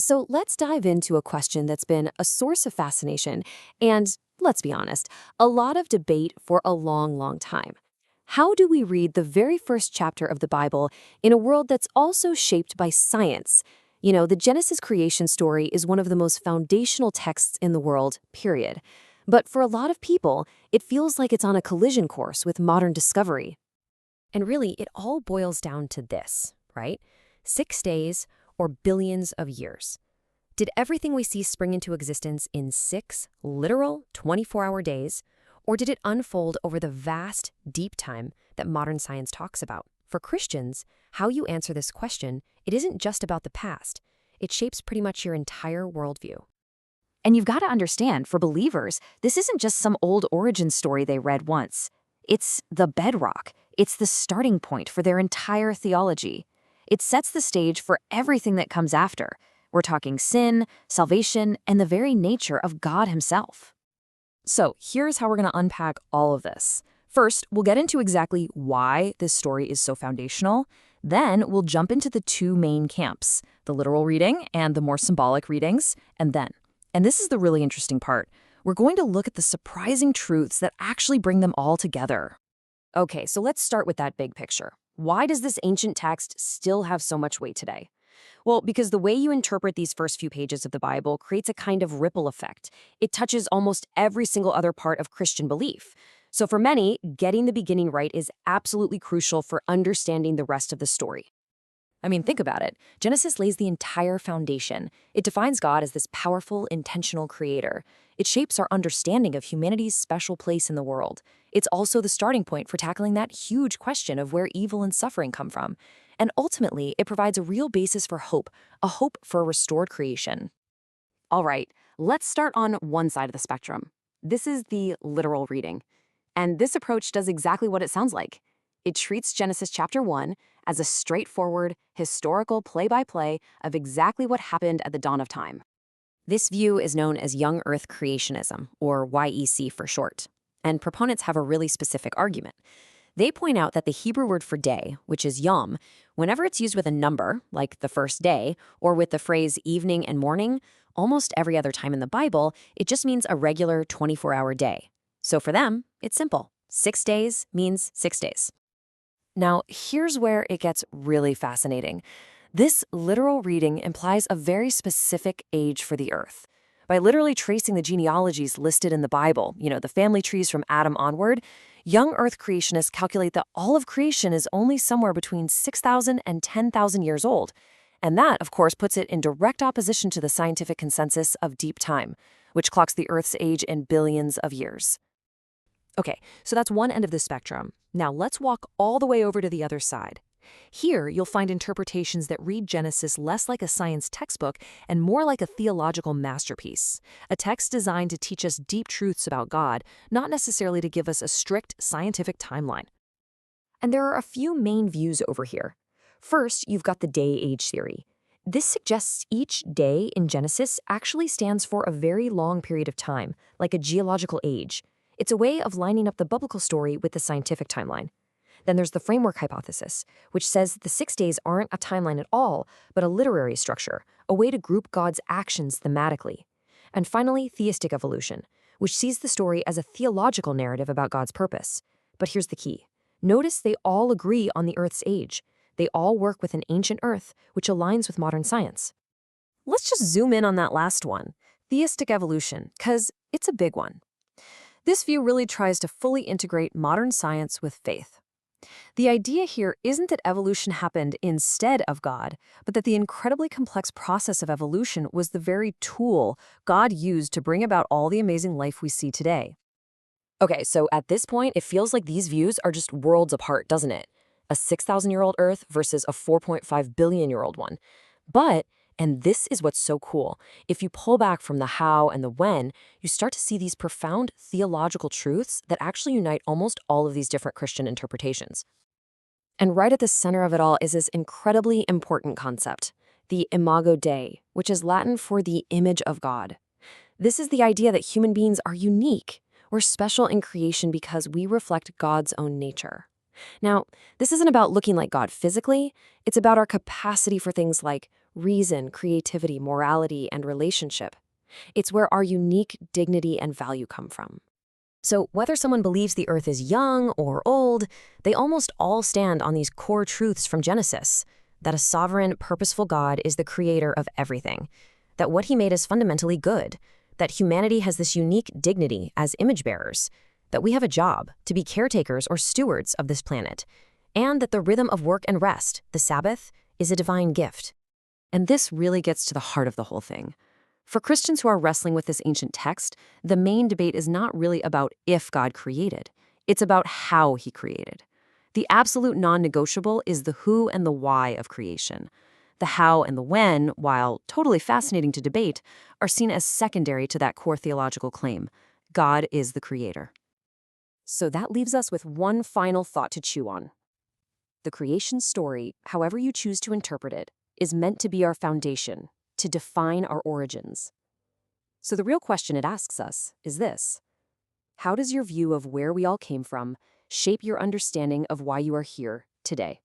So let's dive into a question that's been a source of fascination and, let's be honest, a lot of debate for a long, long time. How do we read the very first chapter of the Bible in a world that's also shaped by science? You know, the Genesis creation story is one of the most foundational texts in the world, period. But for a lot of people, it feels like it's on a collision course with modern discovery. And really, it all boils down to this, right? 6 days or billions of years. Did everything we see spring into existence in 6 literal 24-hour days, or did it unfold over the vast, deep time that modern science talks about? For Christians, how you answer this question, it isn't just about the past. It shapes pretty much your entire worldview. And you've got to understand, for believers, this isn't just some old origin story they read once. It's the bedrock. It's the starting point for their entire theology. It sets the stage for everything that comes after. We're talking sin, salvation, and the very nature of God himself. So here's how we're going to unpack all of this. First, we'll get into exactly why this story is so foundational. Then we'll jump into the two main camps, the literal reading and the more symbolic readings. And this is the really interesting part, we're going to look at the surprising truths that actually bring them all together. Okay, so let's start with that big picture. Why does this ancient text still have so much weight today? Well, because the way you interpret these first few pages of the Bible creates a kind of ripple effect. It touches almost every single other part of Christian belief. So for many, getting the beginning right is absolutely crucial for understanding the rest of the story. I mean, think about it. Genesis lays the entire foundation. It defines God as this powerful, intentional creator. It shapes our understanding of humanity's special place in the world. It's also the starting point for tackling that huge question of where evil and suffering come from. And ultimately, it provides a real basis for hope, a hope for a restored creation. All right, let's start on one side of the spectrum. This is the literal reading. And this approach does exactly what it sounds like. It treats Genesis chapter 1 as a straightforward, historical play-by-play of exactly what happened at the dawn of time. This view is known as Young Earth Creationism, or YEC for short, and proponents have a really specific argument. They point out that the Hebrew word for day, which is yom, whenever it's used with a number, like the first day, or with the phrase evening and morning, almost every other time in the Bible, it just means a regular 24-hour day. So for them, it's simple. 6 days means 6 days. Now, here's where it gets really fascinating. This literal reading implies a very specific age for the Earth. By literally tracing the genealogies listed in the Bible, the family trees from Adam onward, young Earth creationists calculate that all of creation is only somewhere between 6,000 and 10,000 years old. And that, of course, puts it in direct opposition to the scientific consensus of deep time, which clocks the Earth's age in billions of years. Okay, so that's one end of the spectrum. Now let's walk all the way over to the other side. Here, you'll find interpretations that read Genesis less like a science textbook and more like a theological masterpiece, a text designed to teach us deep truths about God, not necessarily to give us a strict scientific timeline. And there are a few main views over here. First, you've got the day-age theory. This suggests each day in Genesis actually stands for a very long period of time, like a geological age. It's a way of lining up the biblical story with the scientific timeline. Then there's the framework hypothesis, which says the 6 days aren't a timeline at all, but a literary structure, a way to group God's actions thematically. And finally, theistic evolution, which sees the story as a theological narrative about God's purpose. But here's the key. Notice they all agree on the Earth's age. They all work with an ancient Earth, which aligns with modern science. Let's just zoom in on that last one, theistic evolution, because it's a big one. This view really tries to fully integrate modern science with faith. The idea here isn't that evolution happened instead of God, but that the incredibly complex process of evolution was the very tool God used to bring about all the amazing life we see today. Okay, so at this point, it feels like these views are just worlds apart, doesn't it? A 6,000-year-old Earth versus a 4.5 billion-year-old one. But, and this is what's so cool, if you pull back from the how and the when, you start to see these profound theological truths that actually unite almost all of these different Christian interpretations. And right at the center of it all is this incredibly important concept, the Imago Dei, which is Latin for the image of God. This is the idea that human beings are unique. We're special in creation because we reflect God's own nature. Now, this isn't about looking like God physically, it's about our capacity for things like reason, creativity, morality, and relationship. It's where our unique dignity and value come from. So, whether someone believes the earth is young or old, they almost all stand on these core truths from Genesis: that a sovereign, purposeful God is the creator of everything, that what he made is fundamentally good, that humanity has this unique dignity as image bearers, that we have a job to be caretakers or stewards of this planet, and that the rhythm of work and rest, the Sabbath, is a divine gift. And this really gets to the heart of the whole thing. For Christians who are wrestling with this ancient text, the main debate is not really about if God created. It's about how he created. The absolute non-negotiable is the who and the why of creation. The how and the when, while totally fascinating to debate, are seen as secondary to that core theological claim: God is the creator. So that leaves us with one final thought to chew on. The creation story, however you choose to interpret it, is meant to be our foundation, to define our origins. So the real question it asks us is this: how does your view of where we all came from shape your understanding of why you are here today?